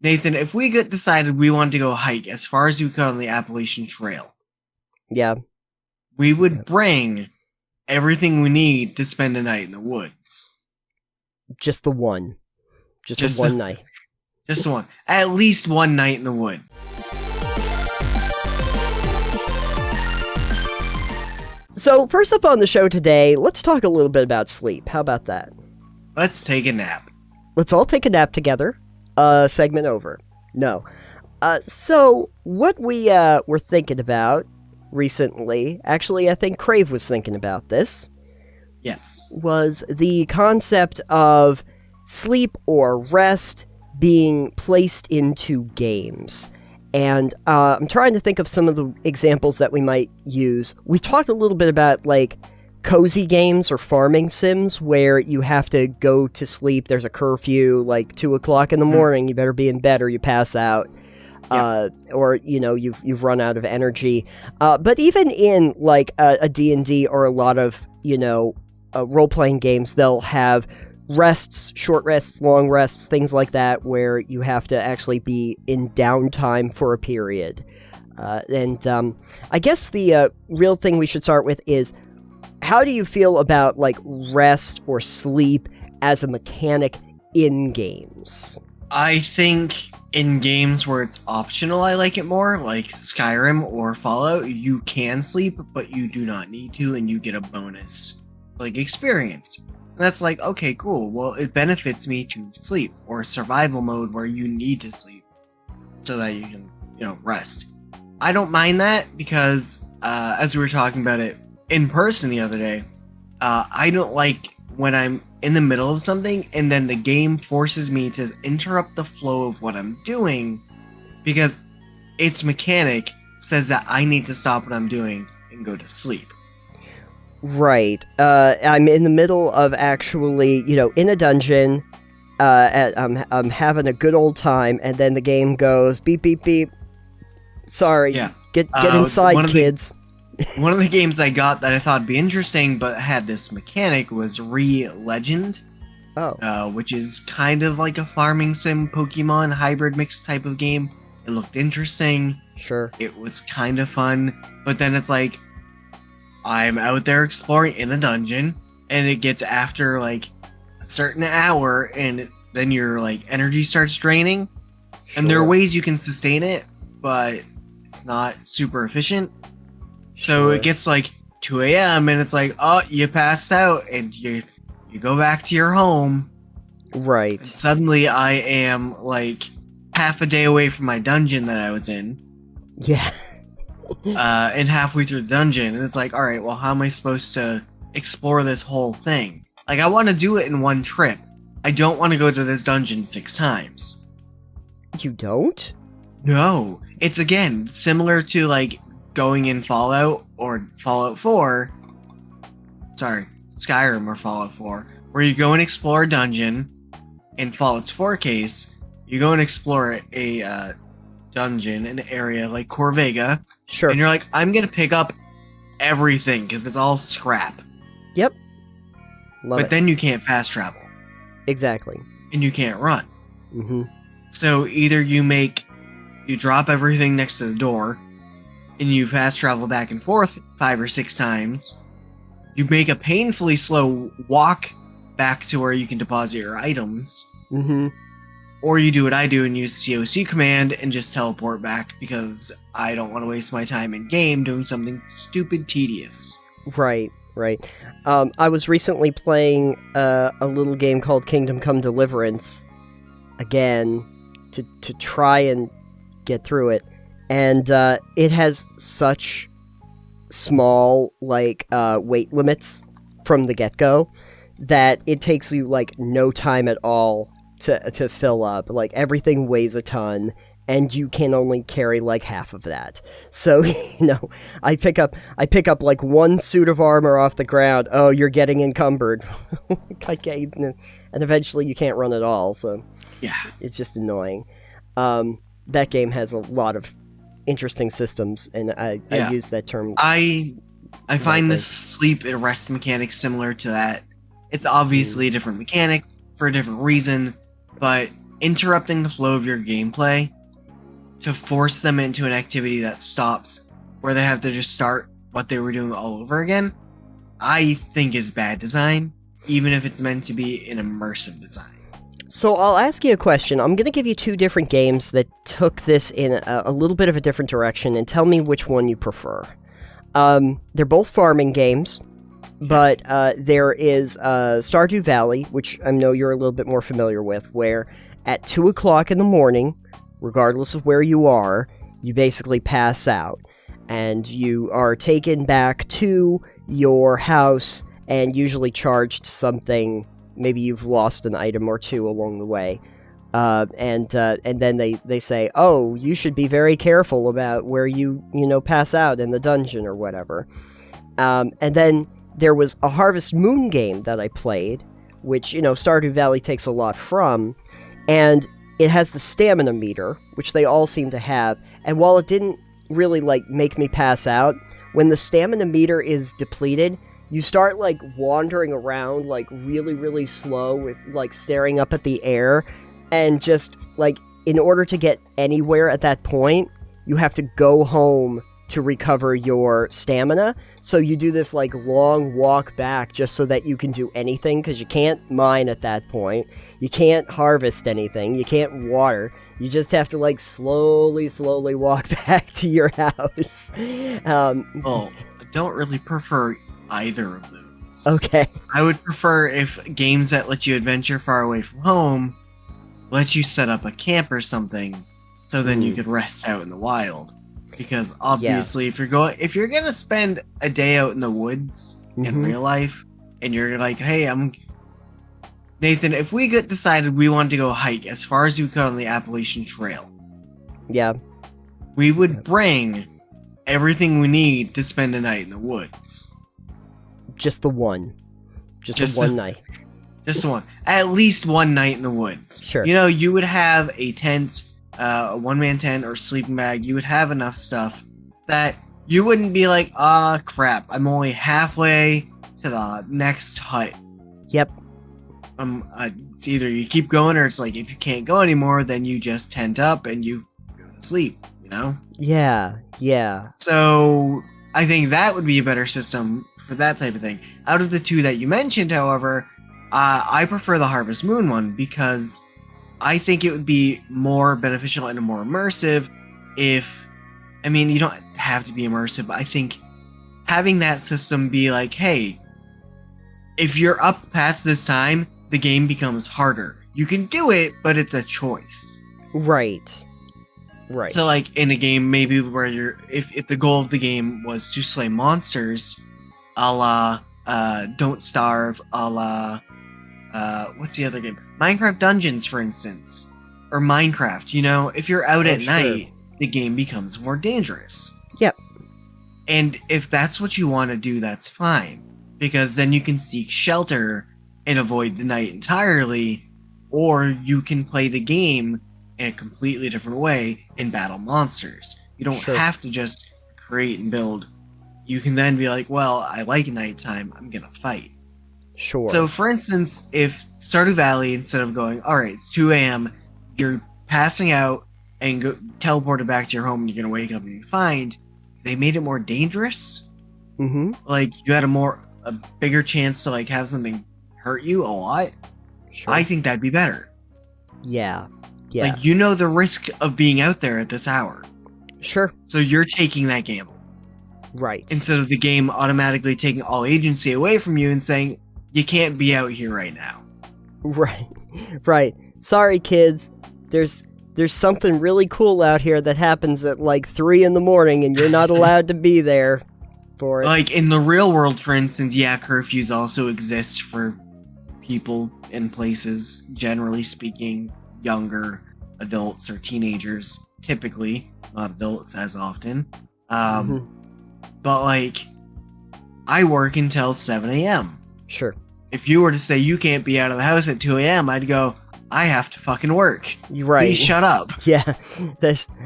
Nathan, if we decided we wanted to go hike as far as we could on the Appalachian Trail, Yeah. we would bring everything we need to spend a night in the woods. Just the one. Just the one night. Just one. At least one night in the wood. So, first up on the show today, let's talk a little bit about sleep. How about that? Let's take a nap. Let's all take a nap together. Segment over. No. So, what we were thinking about recently, actually, I think Crave was thinking about this. Yes. Was the concept of sleep or rest being placed into games. And I'm trying to think of some of the examples that we might use. We talked a little bit about, like, cozy games or farming sims where you have to go to sleep. There's a curfew, like 2 o'clock in the morning. You better be in bed or you pass out. Yep. Or, you know, you've run out of energy. But even in, like, a D&D or a lot of, you know, role-playing games, they'll have rests, short rests, long rests, things like that, where you have to actually be in downtime for a period. And I guess the real thing we should start with is, how do you feel about, like, rest or sleep as a mechanic in games? I think in games where it's optional, I like it more, like Skyrim or Fallout. You can sleep, but you do not need to, and you get a bonus, like, experience. And that's like, okay, cool. Well, it benefits me to sleep, or survival mode where you need to sleep so that you can, you know, rest. I don't mind that because, as we were talking about it in person the other day, I don't like when I'm in the middle of something and then the game forces me to interrupt the flow of what I'm doing because its mechanic says that I need to stop what I'm doing and go to sleep. Right. I'm in the middle of actually, you know, in a dungeon. I'm having a good old time, and then the game goes beep beep beep. Sorry. Yeah. Get inside, kids. One of the games I got that I thought would be interesting, but had this mechanic, was Re-Legend. Oh. Which is kind of like a farming sim Pokemon hybrid mix type of game. It looked interesting. Sure. It was kind of fun, but then it's like, I'm out there exploring in a dungeon, and it gets after, like, a certain hour, and then your, like, energy starts draining. Sure. And there are ways you can sustain it, but it's not super efficient. So it gets, like, 2 a.m., and it's like, oh, you passed out, and you go back to your home. Right. And suddenly I am, like, half a day away from my dungeon that I was in. Yeah. And halfway through the dungeon, and it's like, alright, well, how am I supposed to explore this whole thing? Like, I want to do it in one trip. I don't want to go to this dungeon 6 times. You don't? No. It's, again, similar to, like, going in Fallout or Fallout 4. Sorry, Skyrim or Fallout 4. Where you go and explore a dungeon. In Fallout's 4 case, you go and explore a dungeon, an area like Corvega. Sure. And you're like, I'm going to pick up everything because it's all scrap. Yep. But then you can't fast travel. Exactly. And you can't run. Mm-hmm. So either you drop everything next to the door, and you fast travel back and forth 5 or 6 times. You make a painfully slow walk back to where you can deposit your items. Mm-hmm. Or you do what I do and use COC command and just teleport back because I don't want to waste my time in game doing something stupid tedious. Right. I was recently playing a little game called Kingdom Come Deliverance again to try and get through it, and it has such small, like, weight limits from the get-go that it takes you, like, no time at all to fill up. Like, everything weighs a ton, and you can only carry, like, half of that. So, you know, I pick up, like, one suit of armor off the ground. Oh, you're getting encumbered. Okay, and eventually you can't run at all, so yeah, it's just annoying. That game has a lot of interesting systems, and I use that term. I find this sleep and rest mechanic similar to that. It's obviously a different mechanic for a different reason, but interrupting the flow of your gameplay to force them into an activity that stops where they have to just start what they were doing all over again, I think is bad design, even if it's meant to be an immersive design. So I'll ask you a question. I'm going to give you two different games that took this in a little bit of a different direction, and tell me which one you prefer. They're both farming games, but there is Stardew Valley, which I know you're a little bit more familiar with, where at 2 o'clock in the morning, regardless of where you are, you basically pass out, and you are taken back to your house and usually charged something. Maybe you've lost an item or two along the way. And then they say, oh, you should be very careful about where you pass out in the dungeon or whatever. And then there was a Harvest Moon game that I played, which, Stardew Valley takes a lot from, and it has the stamina meter, which they all seem to have, and while it didn't really, make me pass out, when the stamina meter is depleted, you start, wandering around, really, really slow with, staring up at the air, and just, in order to get anywhere at that point, you have to go home to recover your stamina. So you do this, long walk back just so that you can do anything, because you can't mine at that point. You can't harvest anything. You can't water. You just have to, slowly walk back to your house. Well, I don't really prefer either of those. Okay. I would prefer if games that let you adventure far away from home let you set up a camp or something, so then you could rest out in the wild. Because obviously, if you're gonna spend a day out in the woods in real life, and you're like, hey, Nathan, if we decided we wanted to go hike as far as we could on the Appalachian Trail, we would bring everything we need to spend a night in the woods. Just the one. Just the one night. Just the one. At least one night in the woods. Sure. You would have a tent, a one-man tent or sleeping bag. You would have enough stuff that you wouldn't be like, crap, I'm only halfway to the next hut. Yep. It's either you keep going, or it's like, if you can't go anymore, then you just tent up and you go to sleep, Yeah. So I think that would be a better system for that type of thing. Out of the two that you mentioned, however, I prefer the Harvest Moon one, because I think it would be more beneficial and more immersive if, you don't have to be immersive, but I think having that system be like, hey, if you're up past this time, the game becomes harder. You can do it, but it's a choice. Right. So, in a game, maybe where if the goal of the game was to slay monsters, a la Don't Starve, a la what's the other game? Minecraft Dungeons, for instance, or Minecraft. If you're out at night, the game becomes more dangerous. Yep. And if that's what you want to do, that's fine, because then you can seek shelter and avoid the night entirely, or you can play the game in a completely different way and battle monsters. You don't have to just create and build. You can then be like, well, I like nighttime, I'm gonna fight. Sure. So, for instance, if Stardew Valley, instead of going, all right, it's 2 a.m., you're passing out and teleported back to your home, and you're gonna wake up and you find they made it more dangerous. You had a bigger chance to have something hurt you a lot. Sure. I think that'd be better. Yeah. The risk of being out there at this hour. Sure. So you're taking that gamble. Right. Instead of the game automatically taking all agency away from you and saying, you can't be out here right now. Right. Sorry, kids. There's something really cool out here that happens at 3 in the morning, and you're not allowed to be there for it. In the real world, for instance, curfews also exist for people in places, generally speaking, younger adults or teenagers, typically, not adults as often. But I work until 7 a.m. Sure. If you were to say you can't be out of the house at 2 a.m., I'd go, I have to fucking work. You're right. Please shut up. Yeah.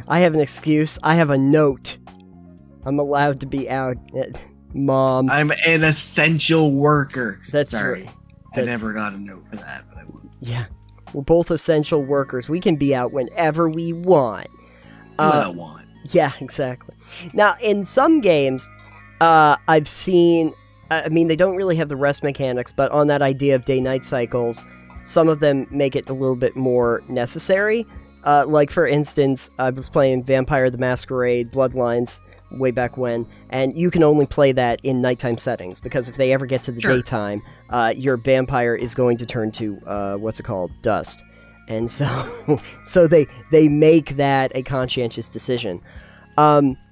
I have an excuse. I have a note. I'm allowed to be out. Mom. I'm an essential worker. That's sorry. Right. I never got a note for that, but I would. Yeah. We're both essential workers. We can be out whenever we want. What I want. Yeah, exactly. Now, in some games, I've seen... I mean, they don't really have the rest mechanics, but on that idea of day-night cycles, some of them make it a little bit more necessary. Like, for instance, I was playing Vampire the Masquerade Bloodlines way back when, and you can only play that in nighttime settings, because if they ever get to the daytime, your vampire is going to turn to, dust. And so they make that a conscientious decision.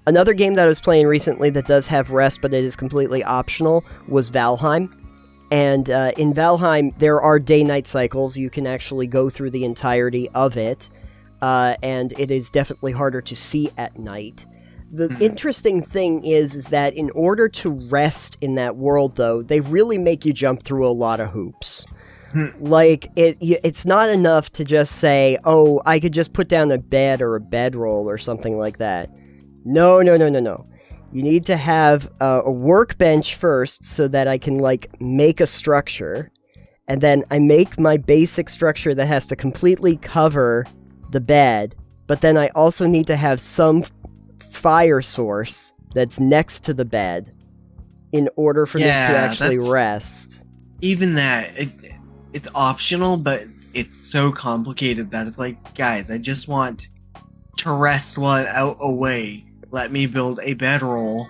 Another game that I was playing recently that does have rest, but it is completely optional, was Valheim. And in Valheim, there are day-night cycles. You can actually go through the entirety of it, and it is definitely harder to see at night. The interesting thing is that in order to rest in that world, though, they really make you jump through a lot of hoops. Like, it's not enough to just say, oh, I could just put down a bed or a bedroll or something like that. No. You need to have a workbench first so that I can, like, make a structure. And then I make my basic structure that has to completely cover the bed. But then I also need to have some fire source that's next to the bed in order for me to actually rest. Even that, it's optional, but it's so complicated that it's like, guys, I just want to rest while out away. Let me build a bedroll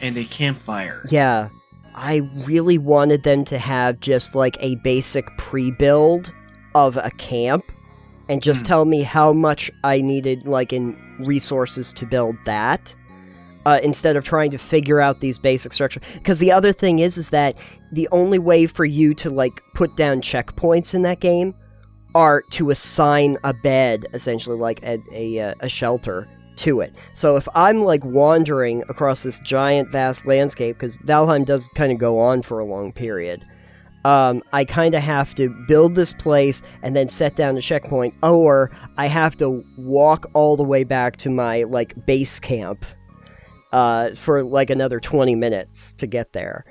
and a campfire. Yeah, I really wanted them to have just like a basic pre-build of a camp and just tell me how much I needed, like, in resources to build that, instead of trying to figure out these basic structures. Because the other thing is that the only way for you to, like, put down checkpoints in that game are to assign a bed, essentially, like a shelter to it. So if I'm, like, wandering across this giant, vast landscape, because Valheim does kind of go on for a long period, I kind of have to build this place and then set down a checkpoint, or I have to walk all the way back to my, like, base camp for, like, another 20 minutes to get there.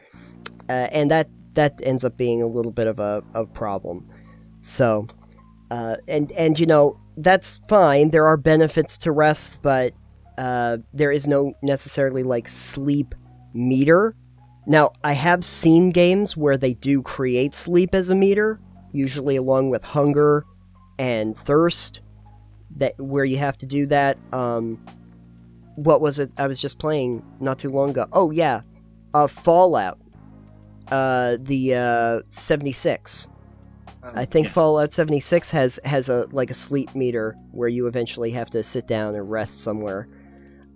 And that ends up being a little bit of a problem. So, and you know, that's fine. There are benefits to rest, but there is no necessarily, like, sleep meter. Now, I have seen games where they do create sleep as a meter, usually along with hunger and thirst, where you have to do that. What was it I was just playing not too long ago? Oh, yeah. Fallout. The 76. I think Fallout 76 has a sleep meter where you eventually have to sit down and rest somewhere.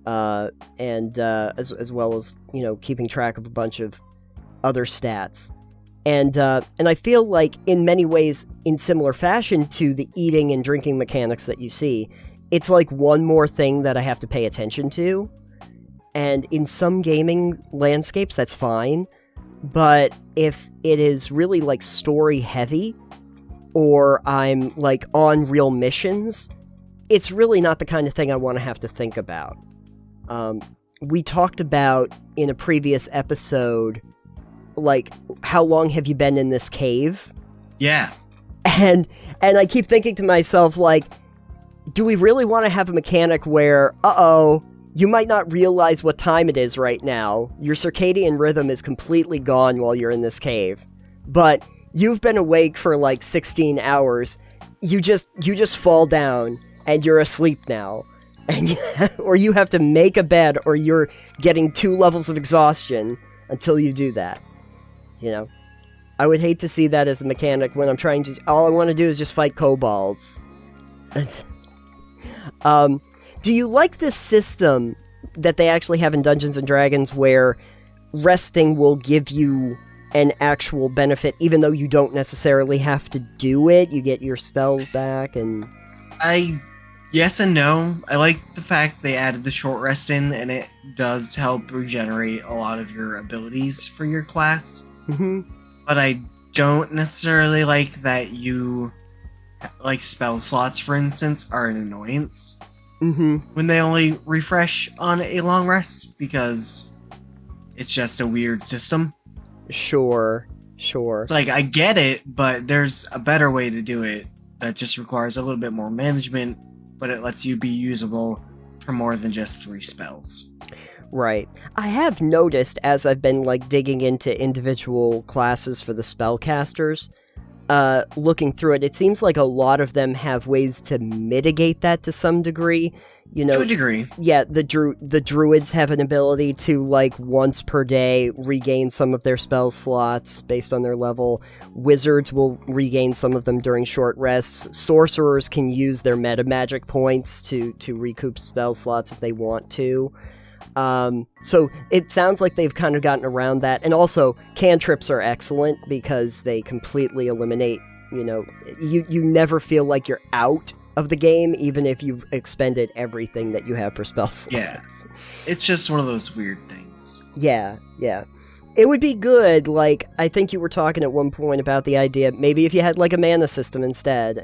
And as well as, you know, keeping track of a bunch of other stats. And I feel like, in many ways, in similar fashion to the eating and drinking mechanics that you see, it's like one more thing that I have to pay attention to. And in some gaming landscapes, that's fine. But if it is really, like, story heavy, or I'm, like, on real missions, it's really not the kind of thing I want to have to think about. We talked about, in a previous episode, like, how long have you been in this cave? Yeah. And I keep thinking to myself, like, do we really want to have a mechanic where, you might not realize what time it is right now, your circadian rhythm is completely gone while you're in this cave, but you've been awake for, like, 16 hours, you just fall down, and you're asleep now. And or you have to make a bed, or you're getting 2 levels of exhaustion until you do that. You know? I would hate to see that as a mechanic when I'm trying to... All I want to do is just fight kobolds. Do you like this system that they actually have in Dungeons & Dragons where resting will give you an actual benefit, even though you don't necessarily have to do it? You get your spells back, and... Yes and no. I like the fact they added the short rest in, and it does help regenerate a lot of your abilities for your class. Mm-hmm. But I don't necessarily like that like, spell slots, for instance, are an annoyance. Mm-hmm. When they only refresh on a long rest, because it's just a weird system. Sure. It's like, I get it, but there's a better way to do it. that just requires a little bit more management, but it lets you be usable for more than just 3 spells. Right. I have noticed as I've been like digging into individual classes for the spellcasters, looking through it, it seems like a lot of them have ways to mitigate that to some degree. You know, To a degree. yeah, the druids have an ability to, like, once per day regain some of their spell slots based on their level. Wizards will regain some of them during short rests. Sorcerers can use their meta magic points to recoup spell slots if they want to. So it sounds like they've kind of gotten around that. And also, cantrips are excellent because they completely eliminate, you know, you never feel like you're out of the game, even if you've expended everything that you have for spell slots. Yeah. It's just one of those weird things. Yeah. It would be good, like, I think you were talking at one point about the idea, maybe if you had, like, a mana system instead,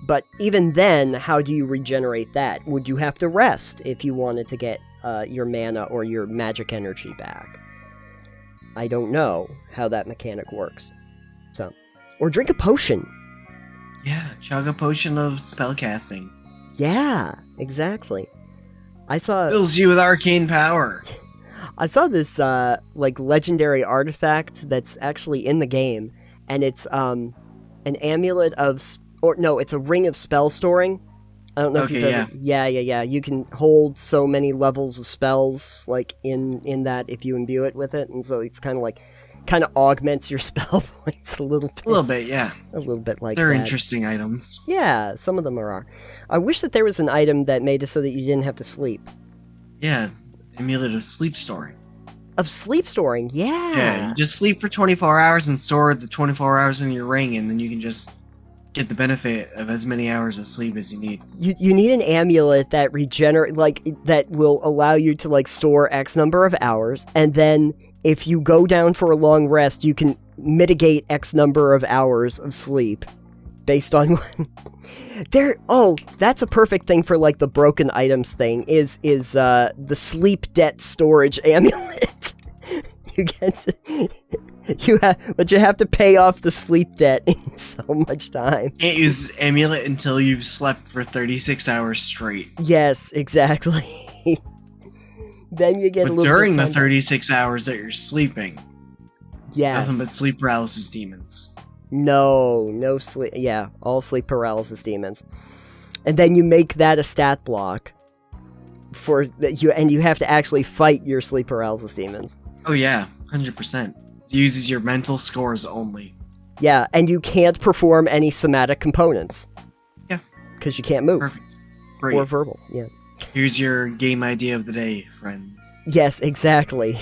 but even then, how do you regenerate that? Would you have to rest if you wanted to get your mana or your magic energy back? I don't know how that mechanic works. So, or drink a potion. Yeah, chug a potion of spellcasting. Yeah, exactly. Fills you with arcane power. I saw this, like, legendary artifact that's actually in the game, and it's, an amulet of, it's a ring of spell storing. I don't know if you've ever... Yeah. You can hold so many levels of spells, like, in that if you imbue it with it, and so it's kind of augments your spell points a little bit. A little bit, yeah. A little bit like They're that. interesting items. Yeah, some of them are. I wish that there was an item that made it so that you didn't have to sleep. Yeah, amulet of sleep storing. Of sleep storing, yeah. Yeah, you just sleep for 24 hours and store the 24 hours in your ring, and then you can just get the benefit of as many hours of sleep as you need. You need an amulet that that will allow you to, like, store X number of hours, and then if you go down for a long rest, you can mitigate X number of hours of sleep based on when... that's a perfect thing for, like, the broken items thing is the sleep debt storage amulet. But you have to pay off the sleep debt in so much time. Can't use this amulet until you've slept for 36 hours straight. Yes, exactly. Then you get a little during bit the 36 hours that you're sleeping, yes. Nothing but sleep paralysis demons. No sleep. Yeah, all sleep paralysis demons. And then you make that a stat block for that and you have to actually fight your sleep paralysis demons. Oh yeah, 100%. It uses your mental scores only. Yeah, and you can't perform any somatic components. Yeah. Because you can't move. Perfect. Great. Or verbal, yeah. Here's your game idea of the day, friends. Yes, exactly.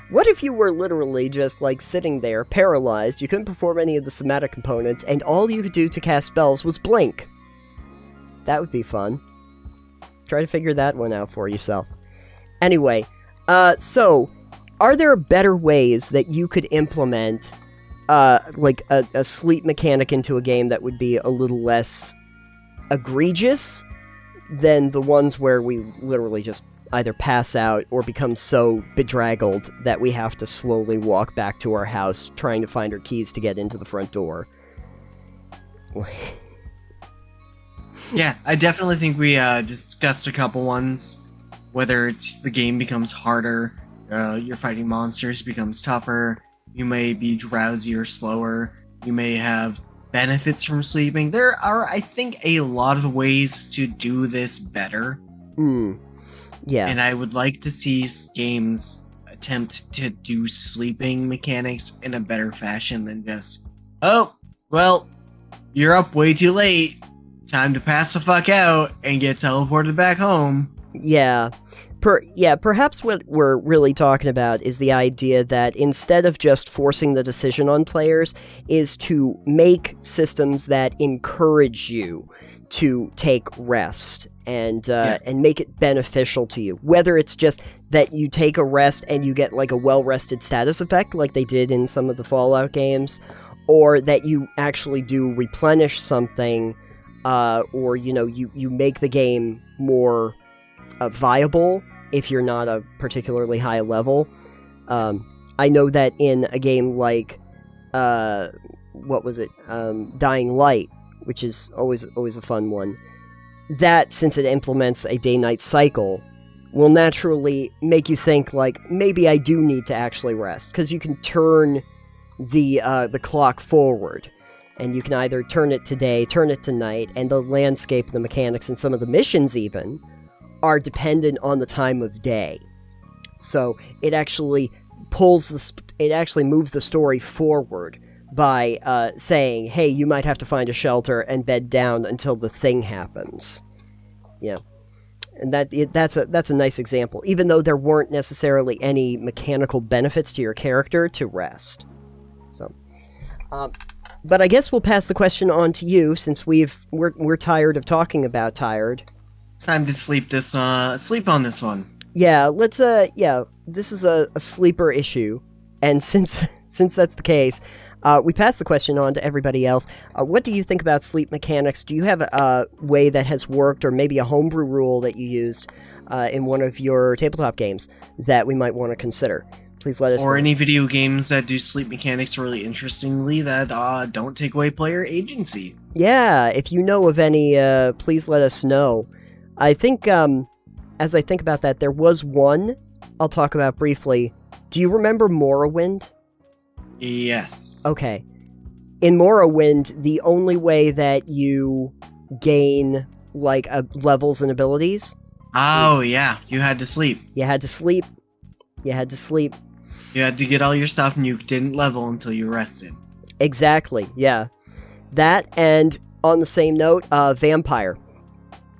What if you were literally just, like, sitting there, paralyzed, you couldn't perform any of the somatic components, and all you could do to cast spells was blink? That would be fun. Try to figure that one out for yourself. Anyway, so, are there better ways that you could implement, like, a sleep mechanic into a game that would be a little less egregious than the ones where we literally just either pass out or become so bedraggled that we have to slowly walk back to our house trying to find our keys to get into the front door? Yeah, I definitely think we discussed a couple ones. Whether it's the game becomes harder, you're fighting monsters, becomes tougher, you may be drowsy or slower, you may have benefits from sleeping. There are, I think, a lot of ways to do this better. Yeah. And I would like to see games attempt to do sleeping mechanics in a better fashion than just, oh, well, you're up way too late. Time to pass the fuck out and get teleported back home. Yeah. Perhaps what we're really talking about is the idea that instead of just forcing the decision on players, is to make systems that encourage you to take rest and make it beneficial to you. Whether it's just that you take a rest and you get, like, a well-rested status effect like they did in some of the Fallout games, or that you actually do replenish something, or, you know, you make the game more viable if you're not a particularly high level. I know that in a game like, Dying Light, which is always a fun one. That, since it implements a day-night cycle, will naturally make you think, like, maybe I do need to actually rest, because you can turn the clock forward, and you can either turn it to day, turn it to night, and the landscape, the mechanics, and some of the missions even are dependent on the time of day. So it actually moves the story forward by saying, hey, you might have to find a shelter and bed down until the thing happens. Yeah. And that's a nice example, even though there weren't necessarily any mechanical benefits to your character to rest. So, but I guess we'll pass the question on to you, since we're tired of talking about tired. It's time to sleep on this one. Yeah, let's this is a sleeper issue, and since that's the case, we pass the question on to everybody else. What do you think about sleep mechanics? Do you have a way that has worked, or maybe a homebrew rule that you used in one of your tabletop games that we might want to consider? Please let us know. Or any video games that do sleep mechanics really interestingly that don't take away player agency. Yeah, if you know of any, please let us know. I think, as I think about that, there was one I'll talk about briefly. Do you remember Morrowind? Yes. Okay. In Morrowind, the only way that you gain, like, levels and abilities... yeah. You had to sleep. You had to sleep. You had to get all your stuff, and you didn't level until you rested. Exactly, yeah. That, and on the same note, Vampire.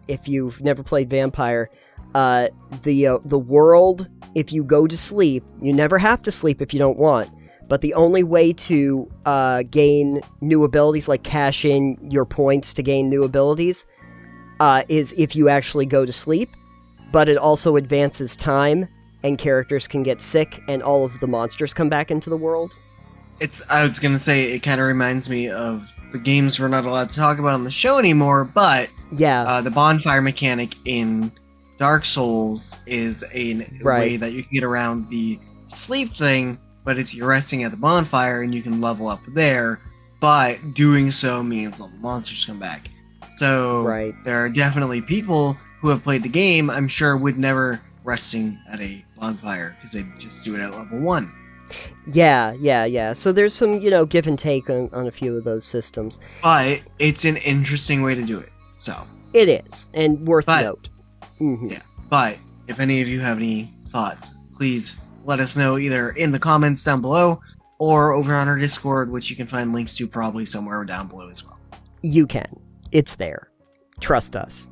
If you've never played Vampire, the world, if you go to sleep, you never have to sleep if you don't want, but the only way to gain new abilities, like cash in your points to gain new abilities, is if you actually go to sleep, but it also advances time, and characters can get sick, and all of the monsters come back into the world. I was gonna say, it kind of reminds me of the games we're not allowed to talk about on the show anymore, but yeah, the bonfire mechanic in Dark Souls is a way that you can get around the sleep thing, but it's you're resting at the bonfire and you can level up there, but doing so means all the monsters come back. So there are definitely people who have played the game, I'm sure, would never resting at a bonfire because they just do it at level 1. Yeah. So there's some, give and take on a few of those systems. But it's an interesting way to do it, so. It is, and worth note. Mm-hmm. Yeah, but if any of you have any thoughts, please let us know either in the comments down below or over on our Discord, which you can find links to probably somewhere down below as well. You can. It's there. Trust us.